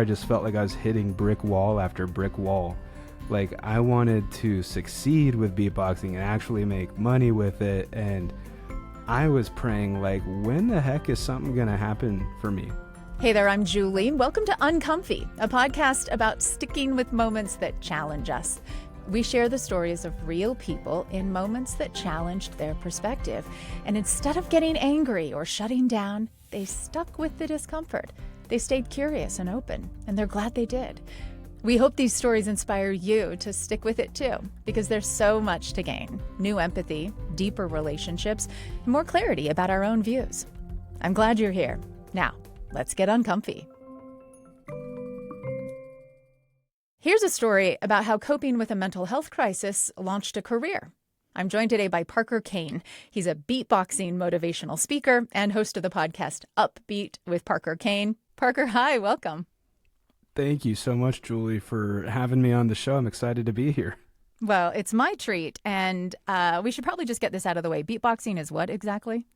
I just felt like I was hitting brick wall after brick wall. Like, I wanted to succeed with beatboxing and actually make money with it. And I was praying, like, when the heck is something going to happen for me? Hey there, I'm Julie. Welcome to Uncomfy, a podcast about sticking with moments that challenge us. We share the stories of real people in moments that challenged their perspective. And instead of getting angry or shutting down, they stuck with the discomfort. They stayed curious and open, and they're glad they did. We hope these stories inspire you to stick with it too, because there's so much to gain. New empathy, deeper relationships, and more clarity about our own views. I'm glad you're here. Now, let's get uncomfy. Here's a story about how coping with a mental health crisis launched a career. I'm joined today by Parker Kane. He's a beatboxing motivational speaker and host of the podcast Upbeat with Parker Kane. Parker, hi, welcome. Thank you so much, Julie, for having me on the show. I'm excited to be here. Well, it's my treat, and we should probably just get this out of the way. Beatboxing is what exactly?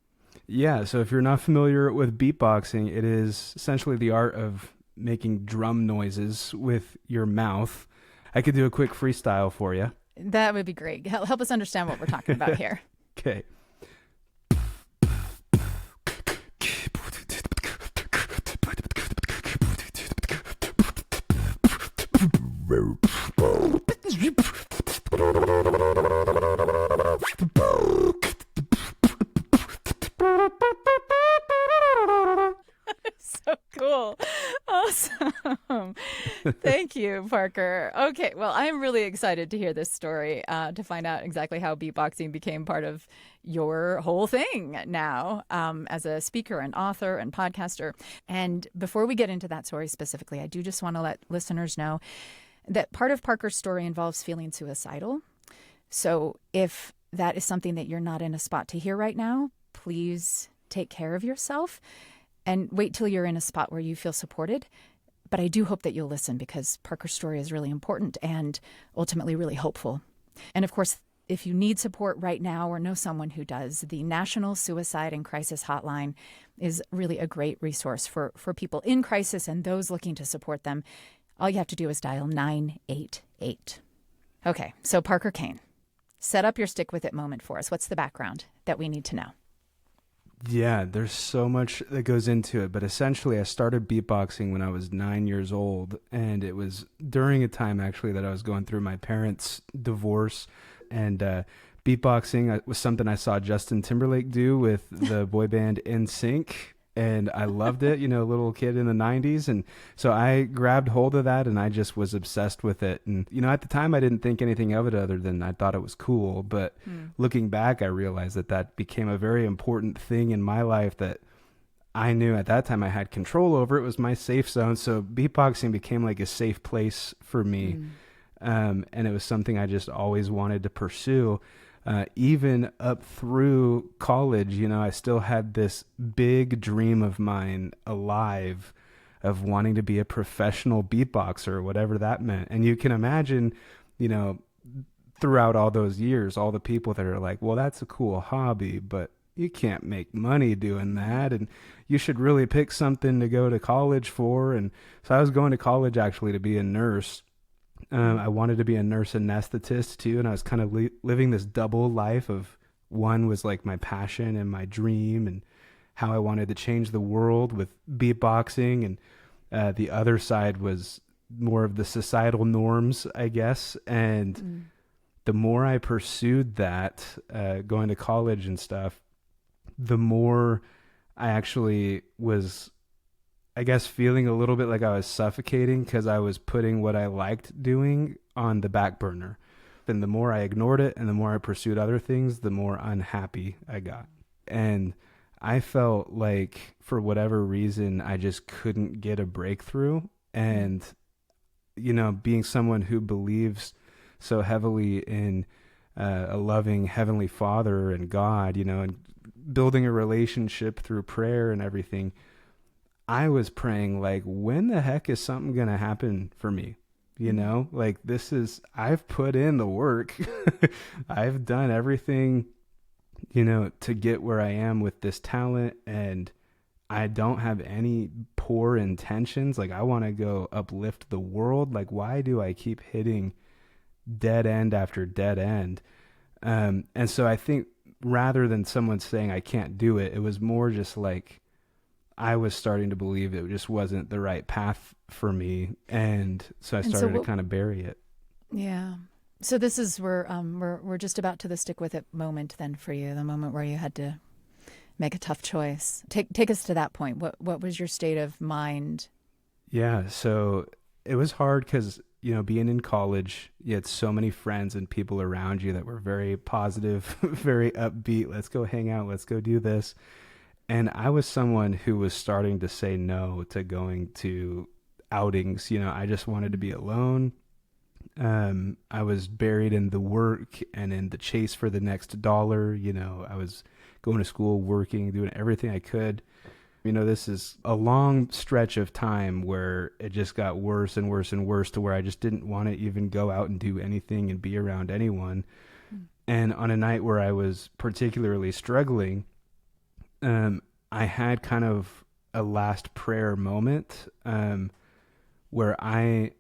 Yeah, so if you're not familiar with beatboxing, it is essentially the art of making drum noises with your mouth. I could do a quick freestyle for you. That would be great. Help us understand what we're talking about here. Okay. So cool. Awesome. Thank you, Parker. Okay, well, I'm really excited to hear this story, to find out exactly how beatboxing became part of your whole thing now, as a speaker and author and podcaster. And before we get into that story specifically, I do just want to let listeners know that part of Parker's story involves feeling suicidal. So if that is something that you're not in a spot to hear right now, please take care of yourself and wait till you're in a spot where you feel supported. But I do hope that you'll listen, because Parker's story is really important and ultimately really hopeful. And of course, if you need support right now or know someone who does, the National Suicide and Crisis Hotline is really a great resource for people in crisis and those looking to support them. All you have to do is dial 988. Okay, so Parker Kane, set up your stick with it moment for us. What's the background that we need to know? Yeah, there's so much that goes into it, but essentially I started beatboxing when I was 9 years old, and it was during a time actually that I was going through my parents' divorce, and beatboxing was something I saw Justin Timberlake do with the boy band NSYNC, and I loved it, little kid in the 90s, and so I grabbed hold of that, and I just was obsessed with it, and at the time I didn't think anything of it other than I thought it was cool, but looking back I realized that became a very important thing in my life that I knew at that time I had control over. It was my safe zone, so beatboxing became like a safe place for me, and it was something I just always wanted to pursue. Even up through college, I still had this big dream of mine alive of wanting to be a professional beatboxer, whatever that meant. And you can imagine, throughout all those years, all the people that are like, well, that's a cool hobby, but you can't make money doing that. And you should really pick something to go to college for. And so I was going to college actually to be a nurse. I wanted to be a nurse anesthetist too, and I was kind of living this double life of one was like my passion and my dream and how I wanted to change the world with beatboxing, and the other side was more of the societal norms, I guess. And the more I pursued that, going to college and stuff, the more I actually was, I guess, feeling a little bit like I was suffocating because I was putting what I liked doing on the back burner. And the more I ignored it and the more I pursued other things, the more unhappy I got. And I felt like for whatever reason, I just couldn't get a breakthrough. And, being someone who believes so heavily in a loving Heavenly Father and God, and building a relationship through prayer and everything, I was praying, like, when the heck is something going to happen for me? Like, I've put in the work. I've done everything, to get where I am with this talent. And I don't have any poor intentions. Like, I want to go uplift the world. Like, why do I keep hitting dead end after dead end? And so I think rather than someone saying I can't do it, it was more just like I was starting to believe it just wasn't the right path for me. And so I And so started to what? kind of bury it. Yeah. So this is where we're just about to the stick with it moment then for you, the moment where you had to make a tough choice. Take us to that point. What was your state of mind? Yeah. So it was hard because, being in college, you had so many friends and people around you that were very positive, very upbeat. Let's go hang out. Let's go do this. And I was someone who was starting to say no to going to outings. I just wanted to be alone. I was buried in the work and in the chase for the next dollar. I was going to school, working, doing everything I could. This is a long stretch of time where it just got worse and worse and worse to where I just didn't want to even go out and do anything and be around anyone. And on a night where I was particularly struggling, I had kind of a last prayer moment, where I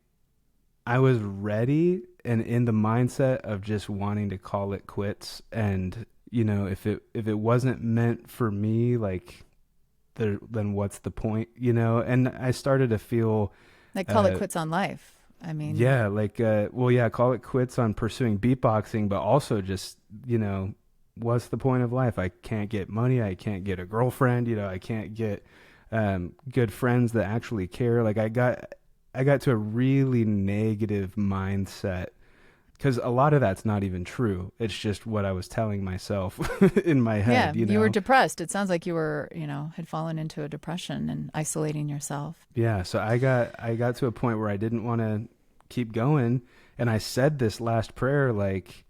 was ready and in the mindset of just wanting to call it quits. And, if it wasn't meant for me, like, then what's the point, And I started to feel, Like call it quits on life. I mean, yeah, like, well, yeah, call it quits on pursuing beatboxing, but also just, what's the point of life? I can't get money. I can't get a girlfriend. I can't get good friends that actually care. Like, I got to a really negative mindset because a lot of that's not even true. It's just what I was telling myself in my yeah, head, you were depressed. It sounds like you were, had fallen into a depression and isolating yourself. Yeah, so I got to a point where I didn't want to keep going, and I said this last prayer, like,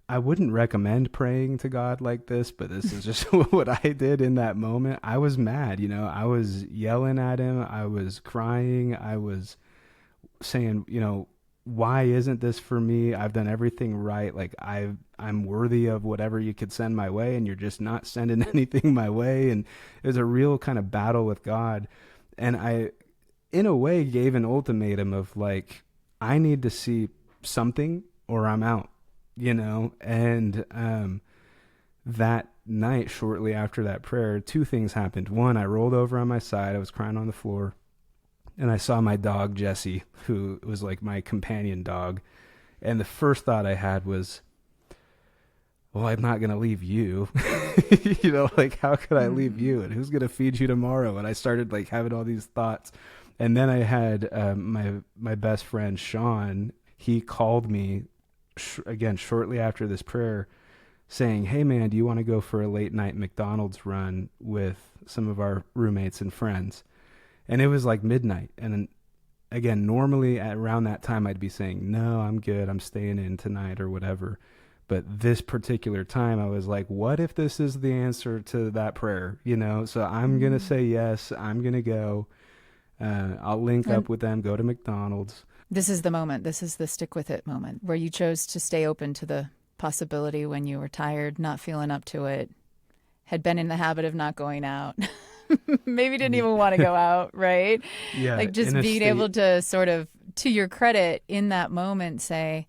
I wouldn't recommend praying to God like this, but this is just what I did in that moment. I was mad, I was yelling at him, I was crying, I was saying, why isn't this for me? I've done everything right. Like, I'm worthy of whatever you could send my way, and you're just not sending anything my way. And it was a real kind of battle with God. And I, in a way, gave an ultimatum of like, I need to see something or I'm out, And that night, shortly after that prayer, two things happened. One, I rolled over on my side. I was crying on the floor. And I saw my dog, Jesse, who was like my companion dog. And the first thought I had was, well, I'm not going to leave you. Like, how could I leave you? And who's going to feed you tomorrow? And I started like having all these thoughts. And then I had my best friend, Sean. He called me again shortly after this prayer saying, hey, man, do you want to go for a late night McDonald's run with some of our roommates and friends? And it was like midnight. And again, normally at around that time, I'd be saying, no, I'm good. I'm staying in tonight or whatever. But this particular time, I was like, what if this is the answer to that prayer? So I'm going to say yes. I'm going to go. I'll link up with them, go to McDonald's. This is the moment. This is the stick with it moment where you chose to stay open to the possibility when you were tired, not feeling up to it, had been in the habit of not going out. Maybe didn't even want to go out, right? Yeah. Like just being able to sort of, to your credit, in that moment say,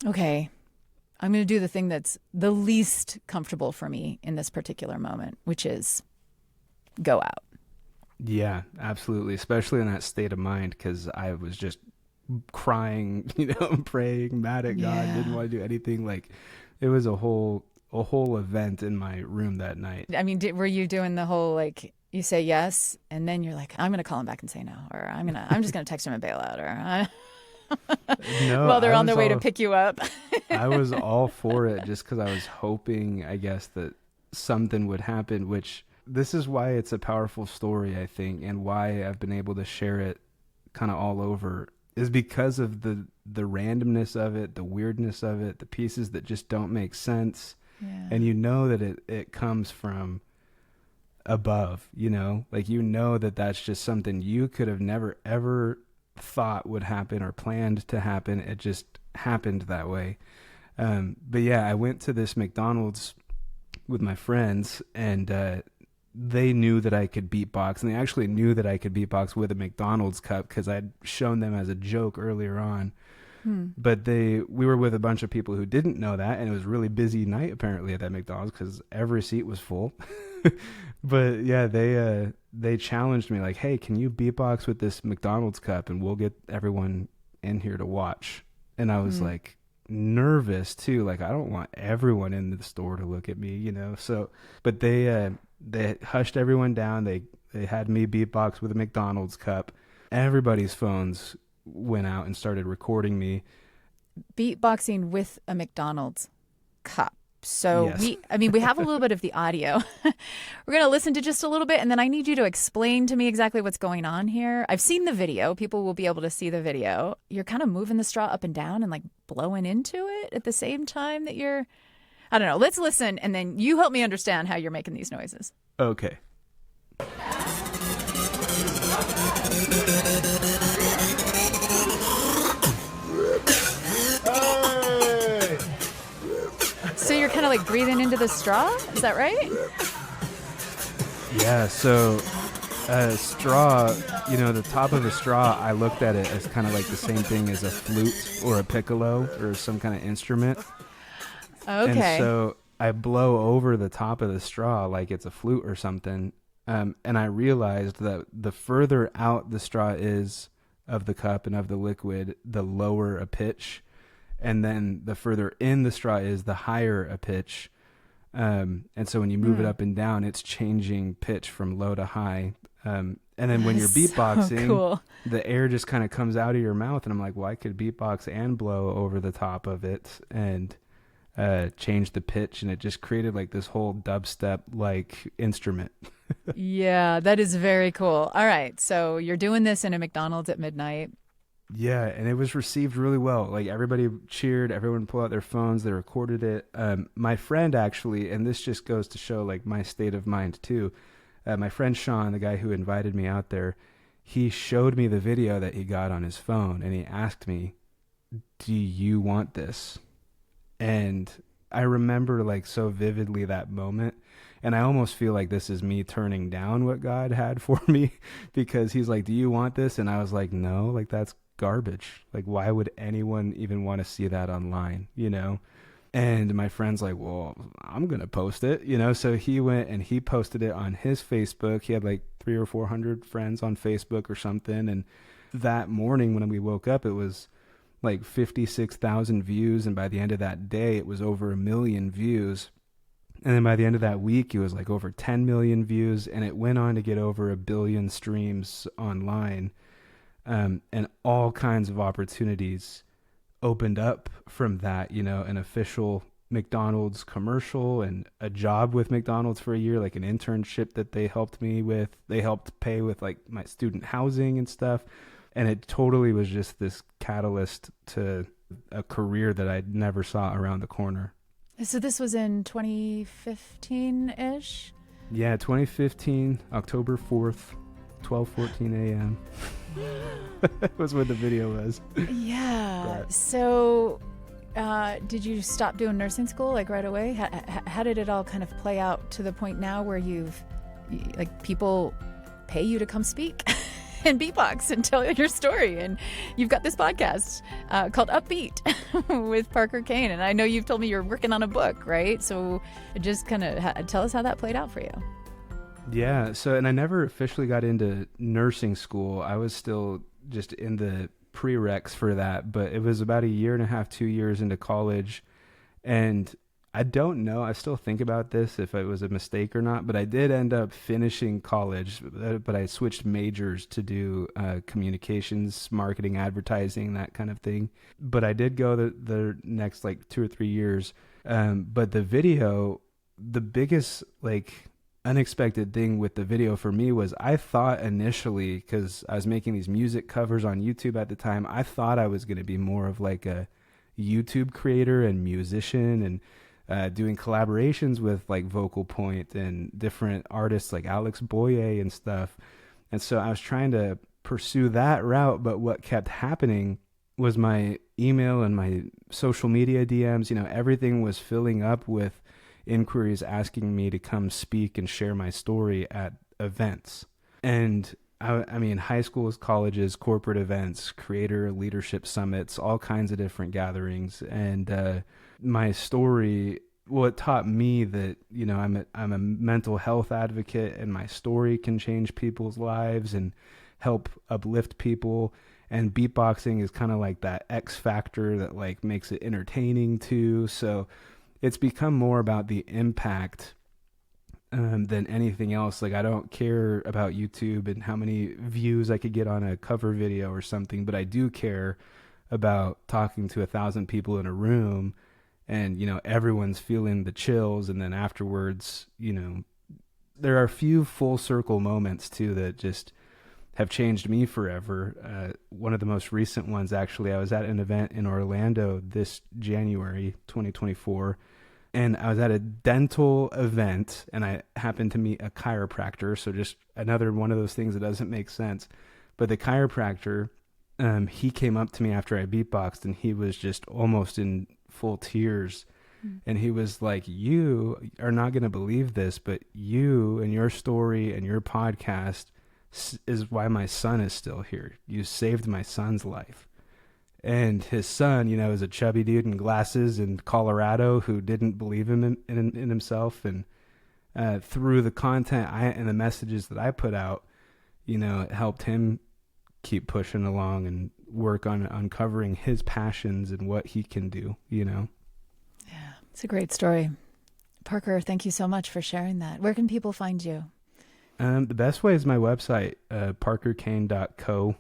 okay, I'm going to do the thing that's the least comfortable for me in this particular moment, which is go out. Yeah, absolutely. Especially in that state of mind, because I was just crying, praying, mad at God, didn't want to do anything. Like, it was a whole event in my room that night. I mean, were you doing the whole, like, you say yes, and then you're like, I'm going to call him back and say no, or I'm just going to text him and bail out, or no, while they're on their way to pick you up. I was all for it just because I was hoping, I guess, that something would happen, which this is why it's a powerful story, I think, and why I've been able to share it kind of all over, is because of the randomness of it, the weirdness of it, the pieces that just don't make sense. Yeah. And that it comes from above, like, that that's just something you could have never, ever thought would happen or planned to happen. It just happened that way. But yeah, I went to this McDonald's with my friends, and they knew that I could beatbox, and they actually knew that I could beatbox with a McDonald's cup because I'd shown them as a joke earlier on. Hmm. But we were with a bunch of people who didn't know that, and it was a really busy night apparently at that McDonald's because every seat was full. But yeah, they challenged me like, "Hey, can you beatbox with this McDonald's cup, and we'll get everyone in here to watch?" And I was Hmm. like nervous too, like I don't want everyone in the store to look at me, So, but they hushed everyone down. They had me beatbox with a McDonald's cup. Everybody's phones went out and started recording me. Beatboxing with a McDonald's cup. So Yes. we have a little bit of the audio. We're going to listen to just a little bit, and then I need you to explain to me exactly what's going on here. I've seen the video. People will be able to see the video. You're kind of moving the straw up and down and like blowing into it at the same time that you're, I don't know. Let's listen, and then you help me understand how you're making these noises. Okay. So you're kind of like breathing into the straw? Is that right? Yeah, so straw, the top of the straw, I looked at it as kind of like the same thing as a flute or a piccolo or some kind of instrument. And Okay. so I blow over the top of the straw like it's a flute or something. And I realized that the further out the straw is of the cup and of the liquid, the lower a pitch. And then the further in the straw is, the higher a pitch. And so when you move it up and down, it's changing pitch from low to high. And then when you're beatboxing, So cool. the air just kind of comes out of your mouth. And I'm like, well, I could beatbox and blow over the top of it and change the pitch. And it just created like this whole dubstep like instrument. Yeah, that is very cool. All right. So you're doing this in a McDonald's at midnight. Yeah, and it was received really well. Like everybody cheered, everyone pulled out their phones, they recorded it. My friend actually, and this just goes to show like my state of mind too. My friend Sean, the guy who invited me out there, he showed me the video that he got on his phone, and he asked me, "Do you want this?" And I remember like so vividly that moment. And I almost feel like this is me turning down what God had for me because he's like, "Do you want this?" And I was like, "No, like that's garbage. Like, why would anyone even want to see that online?" And my friend's like, "Well, I'm going to post it." So he went and he posted it on his Facebook. He had like 300 or 400 friends on Facebook or something. And that morning when we woke up, it was like 56,000 views. And by the end of that day, it was over 1 million views. And then by the end of that week, it was like over 10 million views. And it went on to get over 1 billion streams online. And all kinds of opportunities opened up from that, an official McDonald's commercial and a job with McDonald's for a year, like an internship that they helped me with. They helped pay with like my student housing and stuff. And it totally was just this catalyst to a career that I never saw around the corner. So this was in 2015-ish? Yeah, 2015, October 4th, 12:14 a.m. was when the video was. Yeah. So did you stop doing nursing school like right away? How did it all kind of play out to the point now where like people pay you to come speak and beatbox and tell your story? And you've got this podcast called Upbeat with Parker Kane. And I know you've told me you're working on a book, right? So just kind of tell us how that played out for you. Yeah. So, and I never officially got into nursing school. I was still just in the prereqs for that, but it was about 1.5 years, 2 years into college. And I don't know, I still think about this if it was a mistake or not, but I did end up finishing college, but I switched majors to do communications, marketing, advertising, that kind of thing. But I did go the next like 2 or 3 years. But the video, the biggest like unexpected thing with the video for me was I thought initially, because I was making these music covers on YouTube at the time, I thought I was going to be more of like a YouTube creator and musician and doing collaborations with like Vocal Point and different artists like Alex Boye and stuff. And so I was trying to pursue that route, but what kept happening was my email and my social media DMs, everything was filling up with inquiries asking me to come speak and share my story at events. And I mean, high schools, colleges, corporate events, creator leadership summits, all kinds of different gatherings. And my story, well, it taught me that, you know, I'm a mental health advocate, and my story can change people's lives and help uplift people. And beatboxing is kind of like that X factor that like makes it entertaining too. So it's become more about the impact than anything else. Like, I don't care about YouTube and how many views I could get on a cover video or something, but I do care about talking to 1,000 people in a room, and, you know, everyone's feeling the chills. And then afterwards, you know, there are a few full circle moments too that just have changed me forever. One of the most recent ones, actually, I was at an event in Orlando this January 2024, and I was at a dental event, and I happened to meet a chiropractor. So just another one of those things that doesn't make sense. But the chiropractor, he came up to me after I beatboxed, and he was just almost in full tears. And he was like, "You are not going to believe this, but you and your story and your podcast is why my son is still here. You saved my son's life." And his son, you know, is a chubby dude in glasses in Colorado who didn't believe in himself. And through the content and the messages that I put out, you know, it helped him keep pushing along and work on uncovering his passions and what he can do, you know. Yeah, it's a great story. Parker, thank you so much for sharing that. Where can people find you? The best way is my website, parkerkane.co.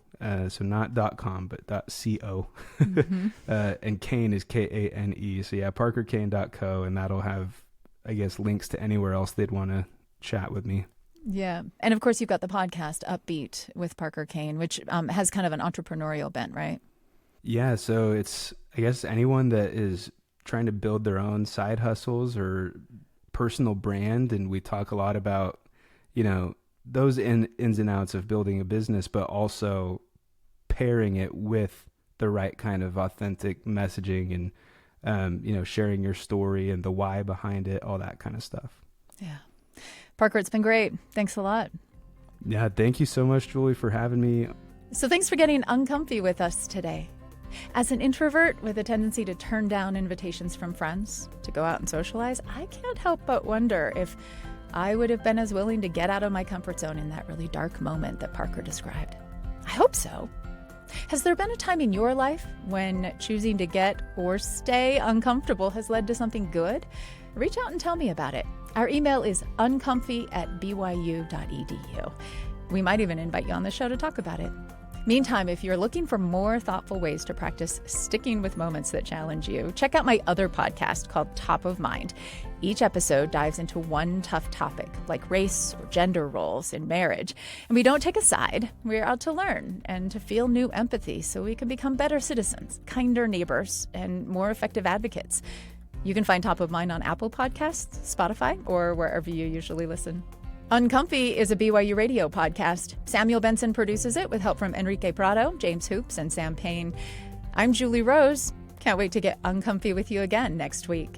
So not .com, but .co. Mm-hmm. And Kane is Kane. So yeah, parkerkane.co, and that'll have, I guess, links to anywhere else they'd want to chat with me. Yeah. And of course, you've got the podcast Upbeat with Parker Kane, which has kind of an entrepreneurial bent, right? Yeah. So it's, I guess, anyone that is trying to build their own side hustles or personal brand. And we talk a lot about, you know, those ins and outs of building a business, but also pairing it with the right kind of authentic messaging and, you know, sharing your story and the why behind it, all that kind of stuff. Yeah. Parker, it's been great. Thanks a lot. Yeah. Thank you so much, Julie, for having me. So thanks for getting uncomfy with us today. As an introvert with a tendency to turn down invitations from friends to go out and socialize, I can't help but wonder if I would have been as willing to get out of my comfort zone in that really dark moment that Parker described. I hope so. Has there been a time in your life when choosing to get or stay uncomfortable has led to something good? Reach out and tell me about it. Our email is uncomfy@byu.edu. We might even invite you on the show to talk about it. Meantime, if you're looking for more thoughtful ways to practice sticking with moments that challenge you, check out my other podcast called Top of Mind. Each episode dives into one tough topic, like race or gender roles in marriage. And we don't take a side. We're out to learn and to feel new empathy so we can become better citizens, kinder neighbors, and more effective advocates. You can find Top of Mind on Apple Podcasts, Spotify, or wherever you usually listen. Uncomfy is a BYU radio podcast. Samuel Benson produces it with help from Enrique Prado, James Hoops, and Sam Payne. I'm Julie Rose. Can't wait to get uncomfy with you again next week.